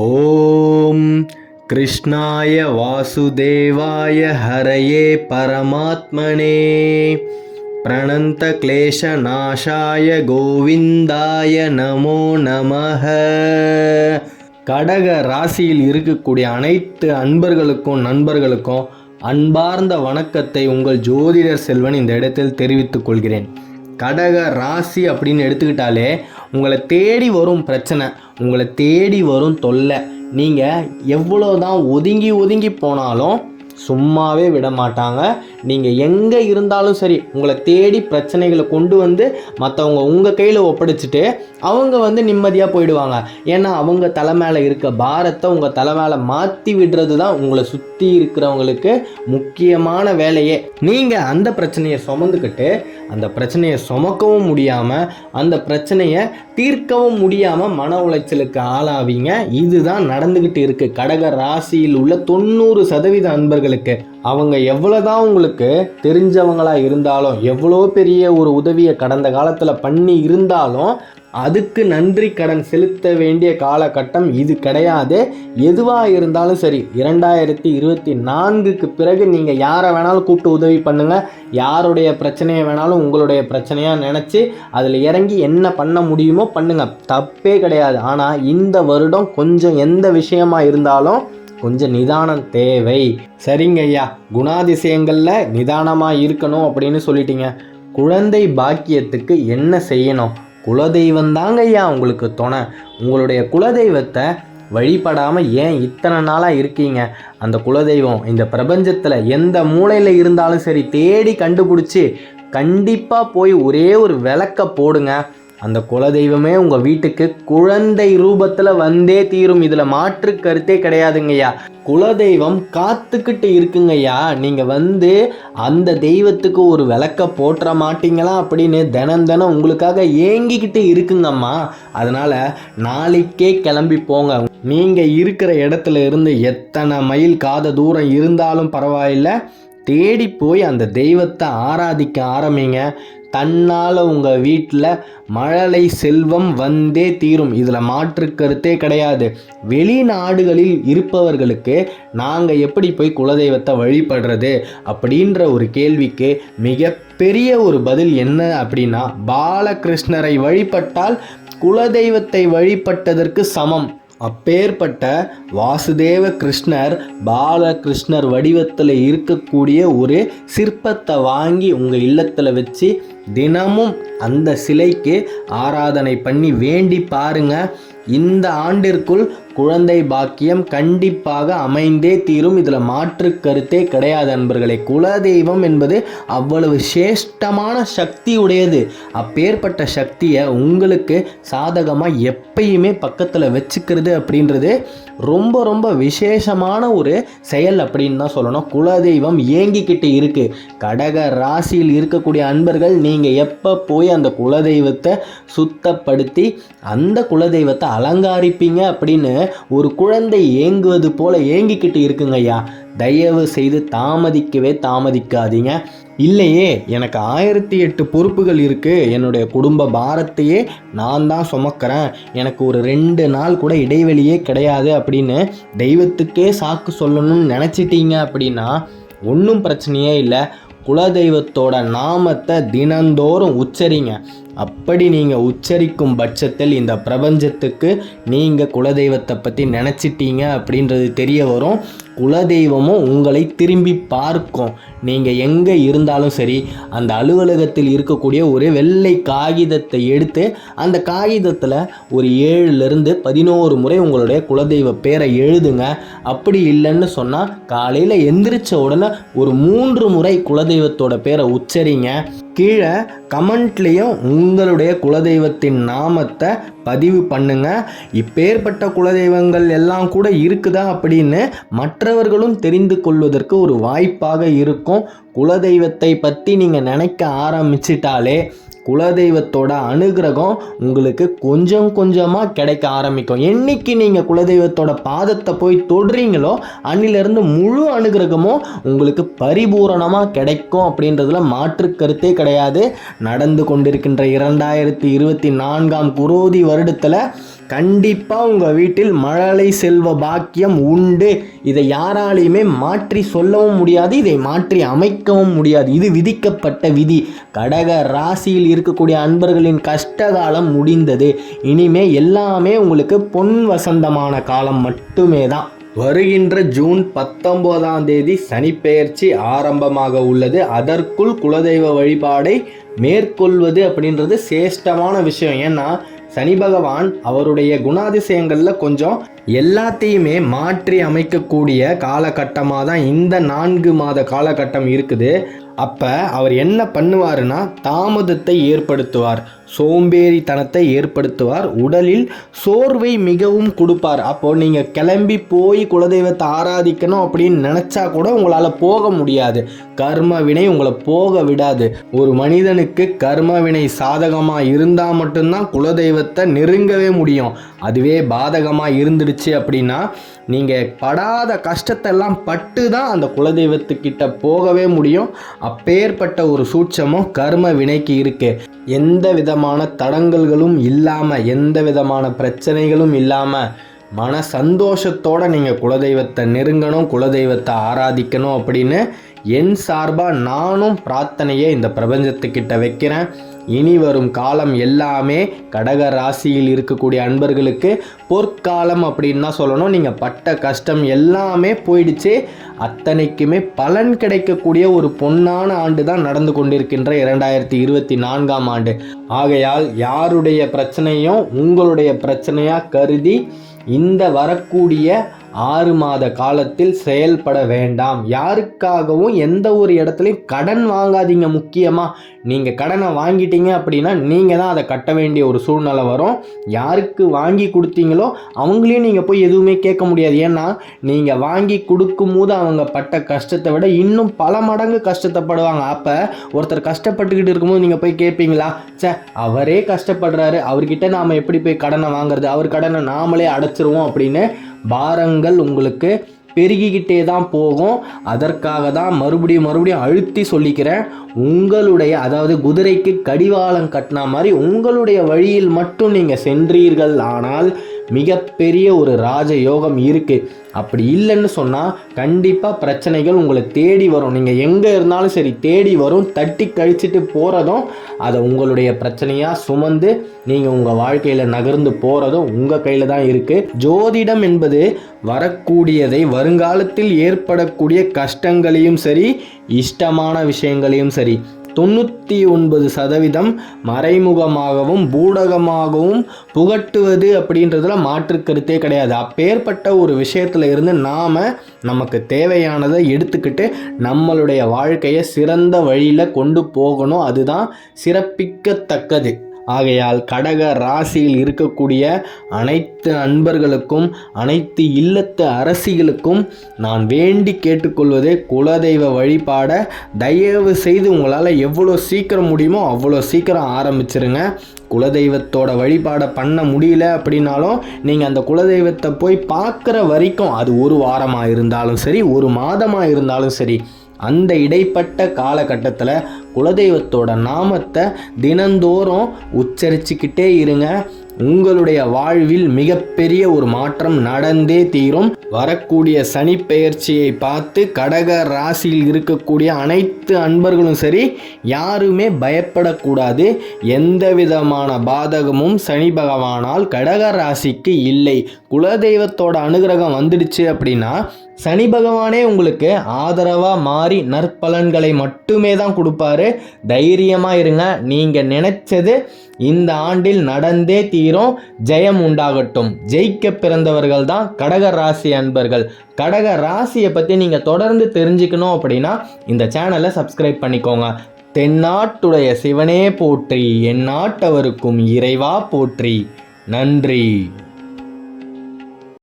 ஓம் கிருஷ்ணாய வாசுதேவாய ஹரயே பரமாத்மனே பிரணந்த கிளேஷநாசாய கோவிந்தாய நமோ நமஹ. கடக ராசியில் இருக்கக்கூடிய அனைத்து அன்பர்களுக்கும் நண்பர்களுக்கும் அன்பார்ந்த வணக்கத்தை உங்கள் ஜோதிடர் செல்வன் இந்த இடத்தில் தெரிவித்துக் கொள்கிறேன். கடக ராசி அப்படின்னு எடுத்துக்கிட்டாலே உங்களை தேடி வரும் பிரச்சனை, உங்களை தேடி வரும் தொல்லை. நீங்கள் எவ்வளோதான் ஒதுங்கி போனாலும் சும்மாவே விட மாட்டாங்க. நீங்கள் எங்கே இருந்தாலும் சரி உங்களை தேடி பிரச்சனைகளை கொண்டு வந்து மற்றவங்க உங்கள் கையில் ஒப்படைச்சிட்டு அவங்க நிம்மதியாக போயிடுவாங்க. ஏன்னா அவங்க தலை மேலே இருக்க பாரத்தை உங்கள் தலை மேலே மாற்றி விடுறது தான் உங்களை சுற்றி இருக்கிறவங்களுக்கு முக்கியமான வேலையே. நீங்கள் அந்த பிரச்சனையை சுமந்துக்கிட்டு அந்த பிரச்சனையை சுமக்கவும் முடியாமல் அந்த பிரச்சனையை தீர்க்கவும் முடியாமல் மன உளைச்சலுக்கு ஆளாவீங்க. இதுதான் நடந்துக்கிட்டு இருக்குது கடக ராசியில் உள்ள 90% அன்பர்களுக்கு. அவங்க எவ்வளோதான் உங்களுக்கு தெரிஞ்சவங்களாக இருந்தாலும், எவ்வளோ பெரிய ஒரு உதவியை கடந்த காலத்தில் பண்ணி இருந்தாலும் அதுக்கு நன்றி கடன் செலுத்த வேண்டிய காலகட்டம் இது கிடையாது. எதுவாக இருந்தாலும் சரி 2024க்கு பிறகு நீங்கள் யாரை வேணாலும் கூப்பிட்டு உதவி பண்ணுங்கள். யாருடைய பிரச்சனையை வேணாலும் உங்களுடைய பிரச்சனையாக நினச்சி அதில் இறங்கி என்ன பண்ண முடியுமோ பண்ணுங்கள், தப்பே கிடையாது. ஆனால் இந்த வருடம் கொஞ்சம் எந்த விஷயமா இருந்தாலும் கொஞ்சம் நிதானம் தேவை. சரிங்க ஐயா, குணாதிசயங்களில் நிதானமாக இருக்கணும் அப்படின்னு சொல்லிட்டீங்க. குழந்தை பாக்கியத்துக்கு என்ன செய்யணும்? குலதெய்வம் தாங்க ஐயா உங்களுக்கு துணை. உங்களுடைய குலதெய்வத்தை வழிபடாமல் ஏன் இத்தனை நாளாக இருக்கீங்க? அந்த குலதெய்வம் இந்த பிரபஞ்சத்தில் எந்த மூலையில் இருந்தாலும் சரி தேடி கண்டுபிடிச்சி கண்டிப்பாக போய் ஒரே ஒரு விளக்க போடுங்க. அந்த குலதெய்வமே உங்கள் வீட்டுக்கு குழந்தை ரூபத்தில் வந்தே தீரும். இதில் மாற்று கருத்தே கிடையாதுங்கய்யா. குலதெய்வம் காத்துக்கிட்டு இருக்குங்கய்யா. நீங்கள் அந்த தெய்வத்துக்கு ஒரு விளக்க போட்டுற மாட்டீங்களா அப்படின்னு தினம் உங்களுக்காக ஏங்கிக்கிட்டு இருக்குங்கம்மா. அதனால் நாளைக்கே கிளம்பி போங்க. நீங்கள் இருக்கிற இடத்துல இருந்து எத்தனை மைல் காத தூரம் இருந்தாலும் பரவாயில்லை, தேடி போய் அந்த தெய்வத்தை ஆராதிக்க ஆரம்பிங்க. தன்னால் உங்கள் வீட்டில் மழலை செல்வம் வந்தே தீரும். இதில் மாற்று கருத்தே கிடையாது. வெளிநாடுகளில் இருப்பவர்களுக்கு நாங்கள் எப்படி போய் குலதெய்வத்தை வழிபடுறது அப்படின்ற ஒரு கேள்விக்கு மிகப்பெரிய ஒரு பதில் என்ன அப்படின்னா, பாலகிருஷ்ணரை வழிபட்டால் குலதெய்வத்தை வழிபட்டதற்கு சமம். அப்பேற்பட்ட வாசுதேவ கிருஷ்ணர் பாலகிருஷ்ணர் வடிவத்தில் இருக்கக்கூடிய ஒரு சிற்பத்தை வாங்கி உங்கள் இல்லத்தில் வச்சு தினமும் அந்த சிலைக்கு ஆராதனை பண்ணி வேண்டி பாருங்க. இந்த ஆண்டிற்குள் குழந்தை பாக்கியம் கண்டிப்பாக அமைந்தே தீரும். இதில் மாற்று கருத்தே கிடையாது அன்பர்களே. குலதெய்வம் என்பது அவ்வளவு சிரேஷ்டமான சக்தி உடையது. அப்பேற்பட்ட சக்தியை உங்களுக்கு சாதகமாக எப்பயுமே பக்கத்தில் வச்சுக்கிறது அப்படின்றது ரொம்ப விசேஷமான ஒரு செயல் அப்படின்னு தான் சொல்லணும். குலதெய்வம் ஏங்கிக்கிட்டு இருக்கு. கடக ராசியில் இருக்கக்கூடிய அன்பர்கள் நீங்கள் எப்போ போய் அந்த குலதெய்வத்தை சுத்தப்படுத்தி அந்த குலதெய்வத்தை அலங்காரிப்பீங்க அப்படின்னு ஒரு குழந்தை ஏங்குவது போல ஏங்கிக்கிட்டு இருக்குங்க ஐயா. தயவு செய்து தாமதிக்காதீங்க. இல்லையே எனக்கு 1008 பொறுப்புகள் இருக்குது, என்னுடைய குடும்ப பாரத்தையே நான் தான் சுமக்கிறேன், எனக்கு ஒரு 2 நாள் கூட இடைவெளியே கிடையாது அப்படின்னு தெய்வத்துக்கே சாக்கு சொல்லணும்னு நினச்சிட்டீங்க அப்படின்னா ஒன்றும் பிரச்சனையே இல்லை. குலதெய்வத்தோட நாமத்தை தினந்தோறும் உச்சரிங்க. அப்படி நீங்கள் உச்சரிக்கும் பட்சத்தில் இந்த பிரபஞ்சத்துக்கு நீங்கள் குலதெய்வத்தை பற்றி நினச்சிட்டீங்க அப்படின்றது தெரிய வரும். குலதெய்வமும் உங்களை திரும்பி பார்க்கும். நீங்கள் எங்கே இருந்தாலும் சரி அந்த அலுவலகத்தில் இருக்கக்கூடிய ஒரு வெள்ளை காகிதத்தை எடுத்து அந்த காகிதத்தில் ஒரு 7லிருந்து 11 முறை உங்களுடைய குலதெய்வ பேரை எழுதுங்க. அப்படி இல்லைன்னு சொன்னால் காலையில் எந்திரிச்ச உடனே ஒரு 3 முறை குலதெய்வத்தோட பேரை உச்சரிங்க. கீழே கமெண்ட்லேயும் உங்களுடைய குலதெய்வத்தின் நாமத்தை பதிவு பண்ணுங்க. இப்பேற்பட்ட குலதெய்வங்கள் எல்லாம் கூட இருக்குதா அப்படின்னு மற்றவர்களும் தெரிந்து கொள்வதற்கு ஒரு வாய்ப்பாக இருக்கும். குலதெய்வத்தை பற்றி நீங்கள் நினைக்க ஆரம்பிச்சிட்டாலே குலதெய்வத்தோட அனுகிரகம் உங்களுக்கு கொஞ்சம் கொஞ்சமாக கிடைக்க ஆரம்பிக்கும். என்னைக்கு நீங்கள் குலதெய்வத்தோட பாதத்தை போய் தொடுறீங்களோ அன்னிலிருந்து முழு அனுகிரகமும் உங்களுக்கு பரிபூரணமாக கிடைக்கும் அப்படின்றதுல மாற்று கருத்தே கிடையாது. நடந்து கொண்டிருக்கின்ற 2024ஆம் குரோதி வருடத்தில் கண்டிப்பாக உங்கள் வீட்டில் மழலை செல்வ பாக்கியம் உண்டு. இதை யாராலையுமே மாற்றி சொல்லவும் முடியாது, இதை மாற்றி அமைக்கவும் முடியாது. இது விதிக்கப்பட்ட விதி. கடக ராசியில் இருக்கக்கூடிய அன்பர்களின் கஷ்டகாலம் முடிந்தது. இனிமே எல்லாமே உங்களுக்கு பொன் வசந்தமான காலம் மட்டுமே தான். வருகின்ற ஜூன் 19ஆம் தேதி சனிப்பெயர்ச்சி ஆரம்பமாக உள்ளது. அதற்குள் குலதெய்வ வழிபாடை மேற்கொள்வது அப்படின்றது சேஷ்டமான விஷயம். ஏன்னா சனி பகவான் அவருடைய குணாதிசயங்களில் கொஞ்சம் எல்லாத்தையுமே மாற்றி அமைக்கக்கூடிய காலகட்டமாக தான் இந்த 4 மாத காலகட்டம் இருக்குது. அப்போ அவர் என்ன பண்ணுவாருன்னா தாமதத்தை ஏற்படுத்துவார், சோம்பேறித்தனத்தை ஏற்படுத்துவார், உடலில் சோர்வை மிகவும் கொடுப்பார். அப்போது நீங்கள் கிளம்பி போய் குலதெய்வத்தை ஆராதிக்கணும் அப்படின்னு நினச்சா கூட உங்களால் போக முடியாது. கர்ம வினை உங்களை போக விடாது. ஒரு மனிதனுக்கு கர்ம வினை சாதகமாக இருந்தால் மட்டும்தான் குலதெய்வத்தை நெருங்கவே முடியும். அதுவே பாதகமாக இருந்துடுச்சு அப்படின்னா நீங்கள் படாத கஷ்டத்தெல்லாம் பட்டு தான் அந்த குலதெய்வத்துக்கிட்ட போகவே முடியும். அப்பேற்பட்ட ஒரு சூட்சமும் கர்ம வினைக்கு இருக்குது. எந்த விதமான தடங்கல்களும் இல்லாமல், எந்த விதமான பிரச்சனைகளும் இல்லாமல் மன சந்தோஷத்தோடு நீங்கள் குலதெய்வத்தை நெருங்கணும், குலதெய்வத்தை ஆராதிக்கணும் அப்படின்னு என் சார்பாக நானும் பிரார்த்தனையை இந்த பிரபஞ்சத்துக்கிட்ட வைக்கிறேன். இனி வரும் காலம் எல்லாமே கடக ராசியில் இருக்கக்கூடிய அன்பர்களுக்கு பொற்காலம் அப்படின்னு தான் சொல்லணும். நீங்கள் பட்ட கஷ்டம் எல்லாமே போயிடுச்சு. அத்தனைக்குமே பலன் கிடைக்கக்கூடிய ஒரு பொன்னான ஆண்டு தான் நடந்து கொண்டிருக்கின்ற 2024ஆம் ஆண்டு. ஆகையால் யாருடைய பிரச்சனையும் உங்களுடைய பிரச்சனையாக கருதி இந்த வரக்கூடிய 6 மாத காலத்தில் செயல்பட வேண்டாம். யாருக்காகவும் எந்த ஒரு இடத்துலையும் கடன் வாங்காதீங்க. முக்கியமாக நீங்கள் கடனை வாங்கிட்டீங்க அப்படின்னா நீங்கள் தான் அதை கட்ட வேண்டிய ஒரு சூழ்நிலை வரும். யாருக்கு வாங்கி கொடுத்தீங்களோ அவங்களையும் நீங்கள் போய் எதுவுமே கேட்க முடியாது. ஏன்னா நீங்கள் வாங்கி கொடுக்கும்போது அவங்க பட்ட கஷ்டத்தை விட இன்னும் பல மடங்கு கஷ்டத்தைப்படுவாங்க. அப்போ ஒருத்தர் கஷ்டப்பட்டுக்கிட்டு இருக்கும்போது நீங்கள் போய் கேட்பீங்களா? அவரே கஷ்டப்படுறாரு, அவர்கிட்ட நாம் எப்படி போய் கடனை வாங்குறது, அவர் கடனை நாமளே அடைச்சிருவோம் அப்படின்னு பாரங்கள் உங்களுக்கு பெருகிக்கிட்டே தான் போகும். அதற்காக தான் மறுபடியும் அழுத்தி சொல்லிக்கிறேன். உங்களுடைய, அதாவது குதிரைக்கு கடிவாளம் கட்டினா மாதிரி உங்களுடைய வழியில் மட்டும் நீங்கள் சென்றீர்கள் ஆனால் மிகப்பெரிய ஒரு ராஜயோகம் இருக்குது. அப்படி இல்லைன்னு சொன்னால் கண்டிப்பாக பிரச்சனைகள் உங்களை தேடி வரும். நீங்கள் எங்கே இருந்தாலும் சரி தேடி வரும். தட்டி கழிச்சிட்டு போகிறதும் அதை உங்களுடைய பிரச்சனையாக சுமந்து நீங்கள் உங்கள் வாழ்க்கையில் நகர்ந்து போகிறதும் உங்கள் கையில் தான் இருக்குது. ஜோதிடம் என்பது வரக்கூடியதை, வருங்காலத்தில் ஏற்படக்கூடிய கஷ்டங்களையும் சரி, இஷ்டமான விஷயங்களையும் சரி 99% மறைமுகமாகவும் பூடகமாகவும் புகட்டுவது அப்படின்றதுல மாற்று கருத்தே கிடையாது. அப்பேற்பட்ட ஒரு விஷயத்தில் இருந்து நமக்கு தேவையானதை எடுத்துக்கிட்டு நம்மளுடைய வாழ்க்கையை சிறந்த வழியில் கொண்டு போகணும். அதுதான் சிறப்பிக்கத்தக்கது. ஆகையால் கடக ராசியில் இருக்கக்கூடிய அனைத்து அன்பர்களுக்கும், அனைத்து இல்லத்து அரசிகளுக்கும் நான் வேண்டி கேட்டுக்கொள்வது, குலதெய்வ வழிபாடை தயவு செய்து உங்களால் எவ்வளோ சீக்கிரம் முடியுமோ அவ்வளோ சீக்கிரம் ஆரம்பிச்சிருங்க. குலதெய்வத்தோட வழிபாடை பண்ண முடியல அப்படின்னாலும் நீங்கள் அந்த குலதெய்வத்தை போய் பார்க்குற வரைக்கும், அது ஒரு வாரமாக இருந்தாலும் சரி, ஒரு மாதமாக இருந்தாலும் சரி, அந்த இடைப்பட்ட காலகட்டத்தில் குலதெய்வத்தோட நாமத்தை தினந்தோறும் உச்சரிச்சுக்கிட்டே இருங்க. உங்களுடைய வாழ்வில் மிகப்பெரிய ஒரு மாற்றம் நடந்தே தீரும். வரக்கூடிய சனி பெயர்ச்சியை பார்த்து கடக ராசியில் இருக்கக்கூடிய அனைத்து அன்பர்களும் சரி, யாருமே பயப்படக்கூடாது. எந்த விதமான பாதகமும் சனி பகவானால் கடக ராசிக்கு இல்லை. குலதெய்வத்தோட அனுகிரகம் வந்துடுச்சு அப்படின்னா சனி பகவானே உங்களுக்கு ஆதரவாக மாறி நற்பலன்களை மட்டுமே தான் கொடுப்பாரு. தைரியமாக இருங்க. நீங்கள் நினைச்சது இந்த ஆண்டில் நடந்தே தீரும். ஜெயம் உண்டாகட்டும். ஜெயிக்க பிறந்தவர்கள் தான் கடக ராசி அன்பர்கள். கடக ராசியை பற்றி நீங்கள் தொடர்ந்து தெரிஞ்சுக்கணும் அப்படின்னா இந்த சேனலை சப்ஸ்கிரைப் பண்ணிக்கோங்க. தென்னாட்டுடைய சிவனே போற்றி, எந்நாட்டவருக்கும் இறைவா போற்றி. நன்றி.